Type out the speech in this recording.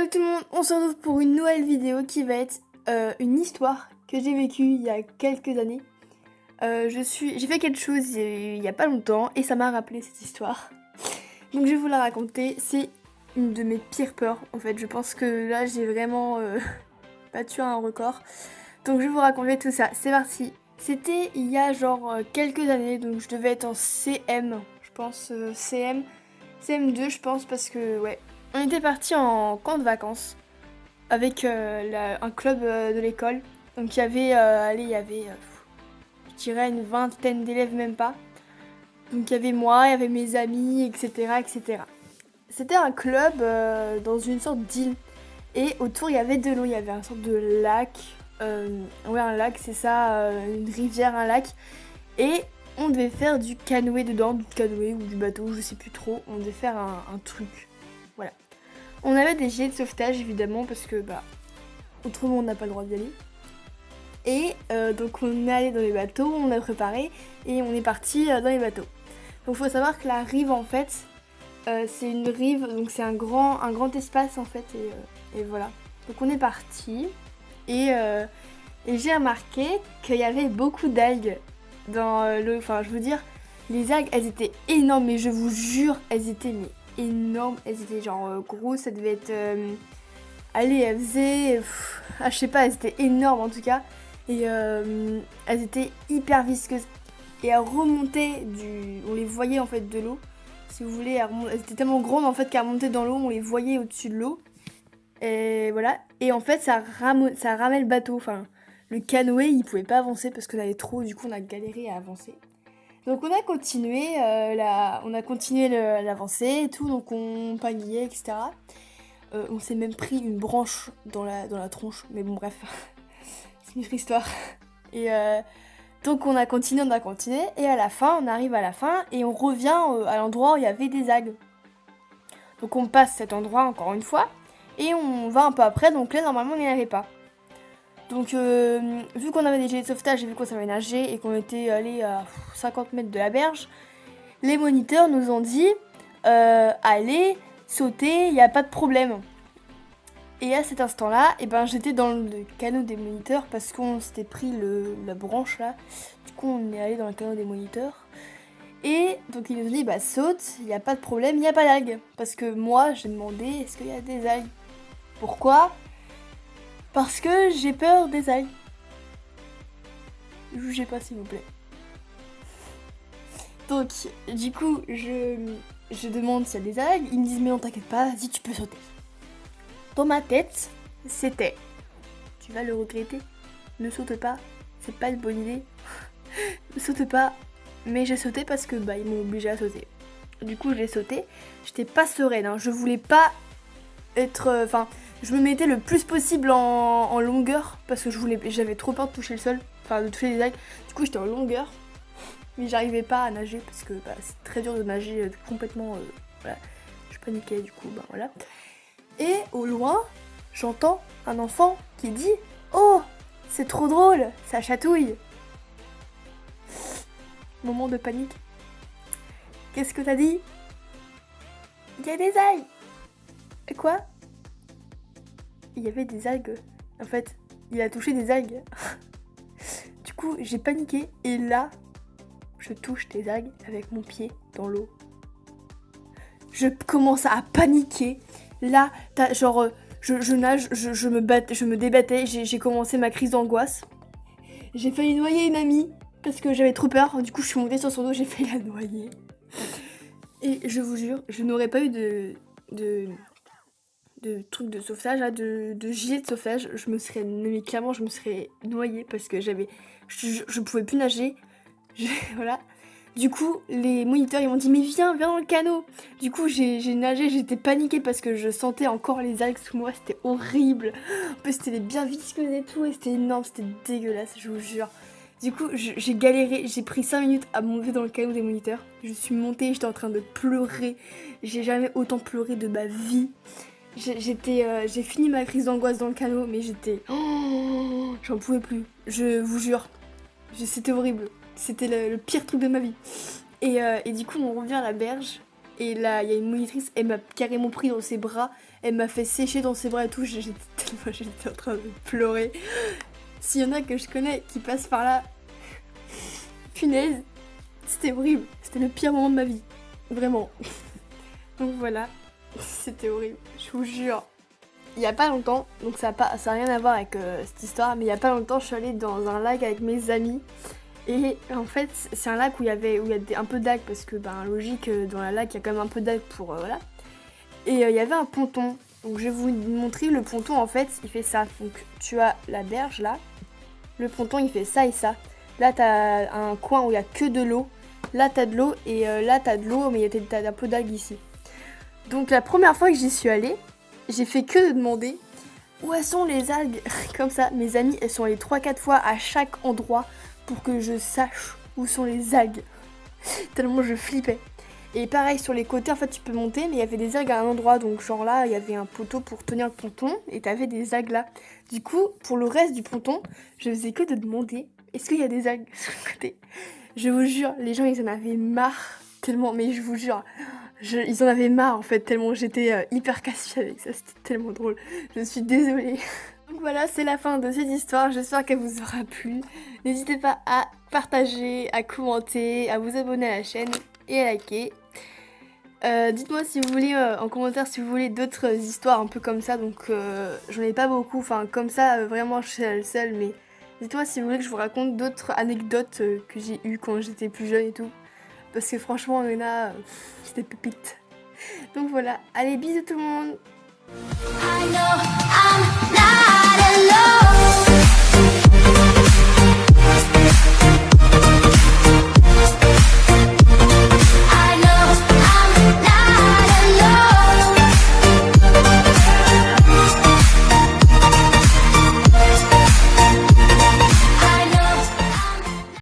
Salut tout le monde, on se retrouve pour une nouvelle vidéo qui va être une histoire que j'ai vécue il y a quelques années. J'ai fait quelque chose il y a pas longtemps et ça m'a rappelé cette histoire. Donc je vais vous la raconter, c'est une de mes pires peurs en fait. Je pense que là j'ai vraiment battu un record. Donc je vais vous raconter tout ça, c'est parti. C'était il y a genre quelques années, donc je devais être en CM, je pense CM2 je pense parce que ouais. On était parti en camp de vacances avec un club de l'école. Donc il y avait, je dirais une vingtaine d'élèves, même pas. Donc il y avait moi, il y avait mes amis, etc. etc. C'était un club dans une sorte d'île. Et autour il y avait de l'eau, il y avait un sorte de lac. Ouais, un lac, c'est ça, une rivière, un lac. Et on devait faire du canoë dedans, du canoë ou du bateau, je sais plus trop. On devait faire un truc. Voilà. On avait des gilets de sauvetage évidemment parce que autrement on n'a pas le droit d'y aller. Et donc on est allé dans les bateaux, on a préparé et on est parti dans les bateaux. Donc il faut savoir que la rive en fait, c'est une rive, donc c'est un grand espace en fait et voilà. Donc on est parti et j'ai remarqué qu'il y avait beaucoup d'algues dans l'eau. Enfin je veux dire, les algues elles étaient énormes mais je vous jure elles étaient énormes, elles étaient genre grosses, ça devait être... allez, elles faisaient... je sais pas, elles étaient énormes en tout cas. Et elles étaient hyper visqueuses. Et elles remontaient on les voyait en fait de l'eau. Si vous voulez, elles étaient tellement grandes en fait qu'elles remontaient dans l'eau, on les voyait au-dessus de l'eau. Et voilà. Et en fait, ça ramait le bateau. Enfin, le canoë, il pouvait pas avancer parce qu'on avait trop, du coup on a galéré à avancer. Donc on a continué l'avancée et tout, donc on pagayait, etc. On s'est même pris une branche dans la tronche, mais bon bref, c'est une autre histoire. Et donc on a continué, et à la fin, on arrive à la fin, et on revient à l'endroit où il y avait des algues. Donc on passe cet endroit encore une fois, et on va un peu après, donc là normalement on n'y avait pas. Donc vu qu'on avait des gilets de sauvetage et vu qu'on savait nager et qu'on était allé à 50 mètres de la berge, les moniteurs nous ont dit allez, sauter, il n'y a pas de problème. Et à cet instant-là, j'étais dans le canot des moniteurs parce qu'on s'était pris la branche là. Du coup on est allé dans le canot des moniteurs. Et donc ils nous ont dit saute, il n'y a pas de problème, il n'y a pas d'algues. Parce que moi j'ai demandé est-ce qu'il y a des algues. Pourquoi ? Parce que j'ai peur des algues. Jugez pas s'il vous plaît. Donc du coup je demande s'il y a des algues, ils me disent mais non t'inquiète pas, vas-y tu peux sauter. Dans ma tête c'était tu vas le regretter, ne saute pas, c'est pas une bonne idée, ne saute pas, mais j'ai sauté parce que ils m'ont obligé à sauter. Du coup j'ai sauté, j'étais pas sereine, hein. Je voulais pas être, je me mettais le plus possible en longueur parce que j'avais trop peur de toucher le sol, de toucher les algues. Du coup j'étais en longueur, mais j'arrivais pas à nager parce que c'est très dur de nager complètement, voilà. Je paniquais du coup, voilà. Et au loin, j'entends un enfant qui dit « Oh, c'est trop drôle, ça chatouille !» Moment de panique. Qu'est-ce que t'as dit ? Il y a des algues. Quoi ? Il y avait des algues. En fait, il a touché des algues. Du coup, j'ai paniqué et là, je touche des algues avec mon pied dans l'eau. Je commence à paniquer. Là, je nage, je me débattais, j'ai commencé ma crise d'angoisse. J'ai failli noyer une amie parce que j'avais trop peur. Du coup, je suis montée sur son dos, j'ai failli la noyer. Et je vous jure, je n'aurais pas eu de trucs de sauvetage, de gilet de sauvetage. Clairement, je me serais noyée parce que je pouvais plus nager. Voilà. Du coup, les moniteurs ils m'ont dit mais viens dans le canot. Du coup, j'ai nagé, j'étais paniquée parce que je sentais encore les algues sous moi, c'était horrible. En plus, c'était bien visqueux et tout, et c'était énorme, c'était dégueulasse, je vous jure. Du coup, j'ai galéré, j'ai pris 5 minutes à monter dans le canot des moniteurs. Je suis montée, j'étais en train de pleurer. J'ai jamais autant pleuré de ma vie. J'ai fini ma crise d'angoisse dans le canot, mais j'en pouvais plus. Je vous jure, c'était horrible. C'était le pire truc de ma vie. Et du coup, on revient à la berge. Et là, il y a une monitrice, elle m'a carrément pris dans ses bras, elle m'a fait sécher dans ses bras et tout, j'étais en train de pleurer. S'il y en a que je connais qui passent par là, punaise, c'était horrible, c'était le pire moment de ma vie, vraiment. Donc voilà, c'était horrible, je vous jure. Il y a pas longtemps, donc ça a rien à voir avec cette histoire, mais il y a pas longtemps, je suis allée dans un lac avec mes amis. Et en fait, c'est un lac où il y a un peu d'algues, parce que, logique, dans la lac, il y a quand même un peu d'algues pour, voilà. Et il y avait un ponton, donc je vais vous montrer le ponton, en fait, il fait ça. Donc tu as la berge, là, le ponton, il fait ça et ça. Là, t'as un coin où il y a que de l'eau, là, t'as de l'eau, et là, t'as de l'eau, mais t'as un peu d'algues ici. Donc la première fois que j'y suis allée, j'ai fait que de demander où sont les algues. Comme ça, mes amis, elles sont allées 3-4 fois à chaque endroit pour que je sache où sont les algues. Tellement je flippais. Et pareil, sur les côtés, en fait, tu peux monter, mais il y avait des algues à un endroit. Donc genre là, il y avait un poteau pour tenir le ponton et t'avais des algues là. Du coup, pour le reste du ponton, je faisais que de demander est-ce qu'il y a des algues sur le côté. Je vous jure, les gens, ils en avaient marre. Tellement, mais je vous jure, ils en avaient marre en fait, tellement j'étais hyper casse-pied avec ça, c'était tellement drôle. Je suis désolée. Donc voilà, c'est la fin de cette histoire, j'espère qu'elle vous aura plu. N'hésitez pas à partager, à commenter, à vous abonner à la chaîne et à liker. Dites-moi si vous voulez en commentaire si vous voulez d'autres histoires un peu comme ça, donc j'en ai pas beaucoup, enfin comme ça vraiment je suis la seule, mais dites-moi si vous voulez que je vous raconte d'autres anecdotes que j'ai eues quand j'étais plus jeune et tout. Parce que franchement, il y en a, c'était pépite. Donc voilà, allez, bisous tout le monde.